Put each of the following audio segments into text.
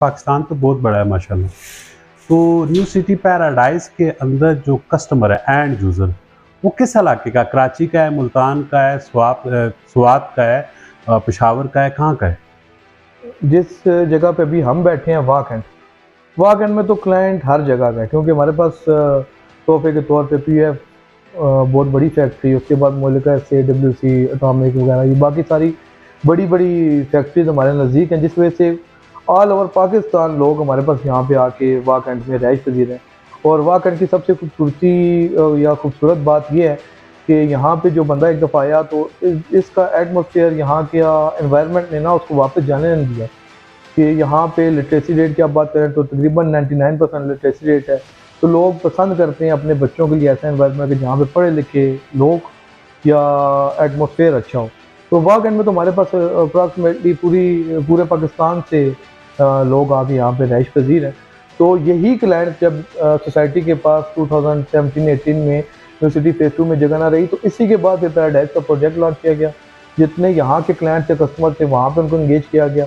पाकिस्तान तो बहुत बड़ा है माशाल्लाह। तो न्यू सिटी पैराडाइज के अंदर जो कस्टमर है एंड यूज़र, वो किस इलाके का, कराची का है, मुल्तान का है, स्वात का है, पेशावर का है, कहाँ का है? जिस जगह पे अभी हम बैठे हैं वाक एंड में तो क्लाइंट हर जगह का है, क्योंकि हमारे पास तोहफे के तौर पे पीएफ बहुत बड़ी फैक्ट्री, उसके बाद मोलिका SAWC एटॉमिक वगैरह, ये बाकी सारी बड़ी बड़ी फैक्ट्रीज हमारे नज़दीक हैं, जिस वजह से ऑल ओवर पाकिस्तान लोग हमारे पास यहाँ पे आके वाक एंड में रहाइश पजीर हैं। और वाक एंड की सबसे खूबसूरती या खूबसूरत बात यह है कि यहाँ पे जो बंदा एक दफ़ा आया तो इसका एटमोसफेयर, यहाँ का एनवायरनमेंट ने ना उसको वापस जाने नहीं दिया। कि यहाँ पे लिटरेसी रेट की आप बात करें तो तकरीबन 99% लिटरेसी रेट है। तो लोग पसंद करते हैं अपने बच्चों के लिए ऐसा एनवायरनमेंट कि जहाँ पे पढ़े लिखे लोग या एटमोसफेयर अच्छा हो। तो वाक एंड में तो हमारे पास अप्रॉक्सीमेटली पूरे पाकिस्तान से लोग आके यहाँ पे रहाइश पजीर हैं। तो यही क्लाइंट जब सोसाइटी के पास 2017-18 में यूनिवर्सिटी फेज 2 में जगह ना रही, तो इसी के बाद फिर पैराडाइज का प्रोजेक्ट लॉन्च किया गया। जितने यहाँ के क्लाइंट थे, कस्टमर थे, वहाँ पे उनको इंगेज किया गया।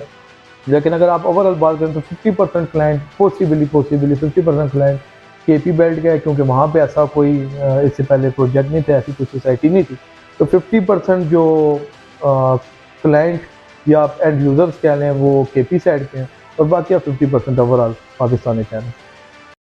लेकिन अगर आप ओवरऑल बात करें तो 50% client possibly 50% client KP belt का है, क्योंकि वहाँ पे ऐसा कोई इससे पहले प्रोजेक्ट नहीं था, ऐसी कोई सोसाइटी नहीं थी। तो 50% जो क्लाइंट या आप एंड यूज़र्स कह लें वो KP साइड के हैं, और बाकी आप 50% ओवरऑल पाकिस्तानी कह लें।